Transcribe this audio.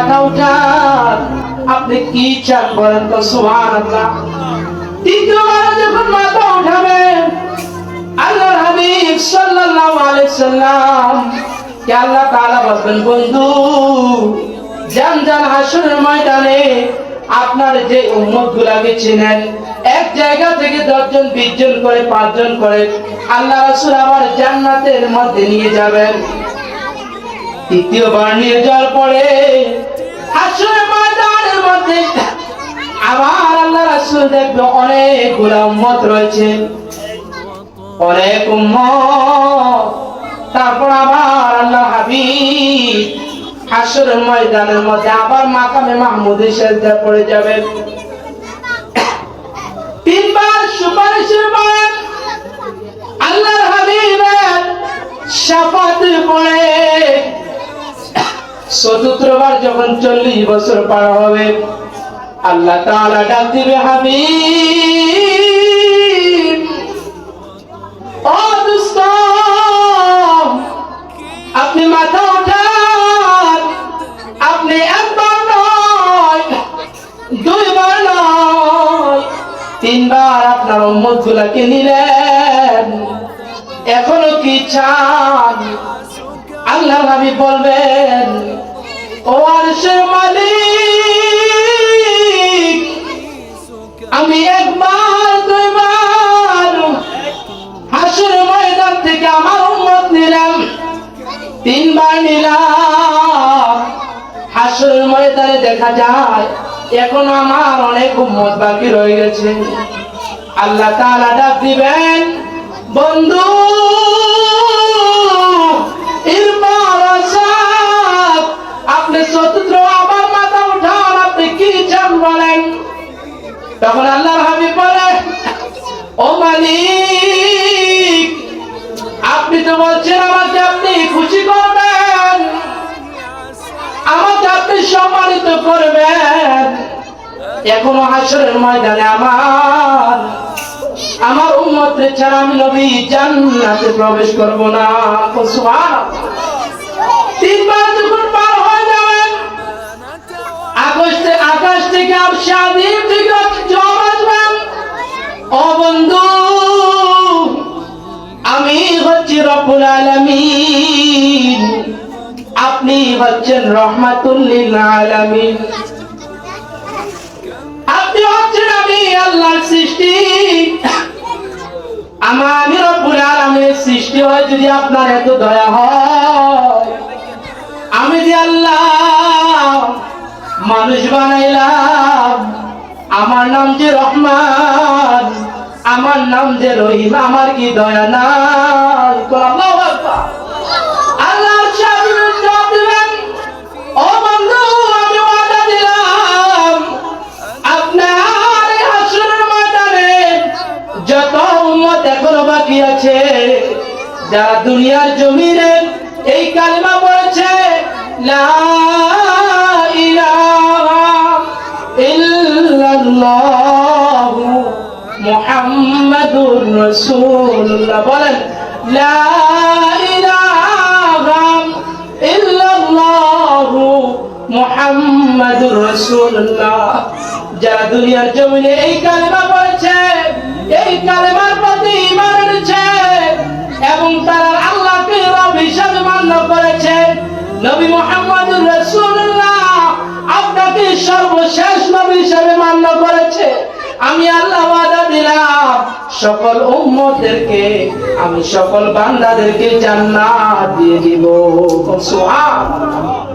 মাথা উঠান, আপনি কি চান বলেন তো সুবহানাল্লাহ। তৃতীয়বার যখন মাথা উঠাবেন, আল্লাহর হাবিব সাল্লাল্লাহু আলাইহি সাল্লাম কে আল্লাহ তাআলা বলবেন, বন্ধু যান যান হাসরের ময়দানে আপনার যে উম্মতগুলোকে চিনেন, এক জায়গা থেকে 10 জন 20 জন করে 5 জন করে আল্লাহ রাসূল আবার জান্নাতের মধ্যে নিয়ে যাবেন। তৃতীয়বার নিয়ে যাওয়ার পরে হাসরের ময়দানের মধ্যে আবার আল্লাহ রাসূল দেখবে অনেকগুলো উম্মত রয়েছে, অনেক উম্মত। তারপর আবার আল্লাহ হাবিব হাসরের ময়দানের মধ্যে আবার মাকামে মাহমুদে সিজদা পড়ে যাবেন। তিনবার সুপারিশের পরে আল্লাহর হাবিবের শাফাতে পড়ে চতুর্থবার যখন 40 বছর পার হবে, আল্লাহ তাআলা ডাক দিবে, হাবিব ও দোস্ত আপনি মাথা উঠান, আপনি একবার নয়, দুইবার নয়, তিনবার আপনার উম্মতগুলোকে নিলেন, এখনো কি চান? আল্লাহ হাবিব বলবেন, ও আরশের মালিক আমি একবার দুইবার হাসরের ময়দান থেকে আমার উম্মত নিলাম, তিনবার নিলাম, হাসরের ময়দানে দেখা যায় এখনো আমার অনেক উম্মত বাকি রয়ে গেছে। আল্লাহ তাআলা ডাক দিবেন, বন্ধু আপনি চতুর্থ আবার মাথা উঠান, আপনি কি চান বলেন? তখন আল্লাহর হাবিব বলে, ও মালিক আপনি তো বলছেন আমাকে আপনি খুশি করবেন, আমাকে আপনি সম্মানিত করবেন, এখনো হাসরের ময়দানে আমার উম্মতের ছাড়া আমি নবী জান্নাতে প্রবেশ করব না। সুবহানাল্লাহ। তিনবার যখন পার হয়ে যাবেন, আকাশ থেকে আরশে আযীম থেকে জবাব আসবেন, ও বন্ধু আমি হচ্ছি রব্বুল আলামিন, আপনি হচ্ছেন রাহমাতুল লিল আলামিন, আপনি হচ্ছেন আমি আল্লাহর সৃষ্টি, আমি রব্বুল আলামিনের সৃষ্টি হয় যদি আপনার এত দয়া হয়, আমি যে আল্লাহ মানুষ বানাইলাম, আমার নাম যে রহমান, আমার নাম যে রহিম, আমার কি দয়া নাই? আল্লাহু আকবার। আল্লাহর সামনে জবাব দিবেন, ও বন্ধু আমি ওয়াদা দিলাম আপনার হাসরের ময়দানে যত উম্মত এখনো বাকি আছে, যারা দুনিয়ার জমিনে এই কালিমা পড়েছে লা ইলাহা ইল্লাল্লাহ মুহাম্মাদুর রাসূলুল্লাহ, বলেন লা ইলাহা ইল্লাল্লাহ মুহাম্মাদুর রাসূলুল্লাহ, যারা দুনিয়ার জমিনে এই কালিমা পড়েছে, এই কালিমার প্রতি ঈমান এনেছে এবং তারা আল্লাহকে রব হিসেবে মান্য করেছে, নবী মুহাম্মদুর রাসূলুল্লাহ আপনাকে সর্বশেষ নবী হিসেবে মান্য করেছে, আমি আল্লাহ ওয়াদা দিলাম সকল উম্মতদেরকে, আমি সকল বান্দাদেরকে জান্নাত দিয়ে দিব। সুবহানাল্লাহ।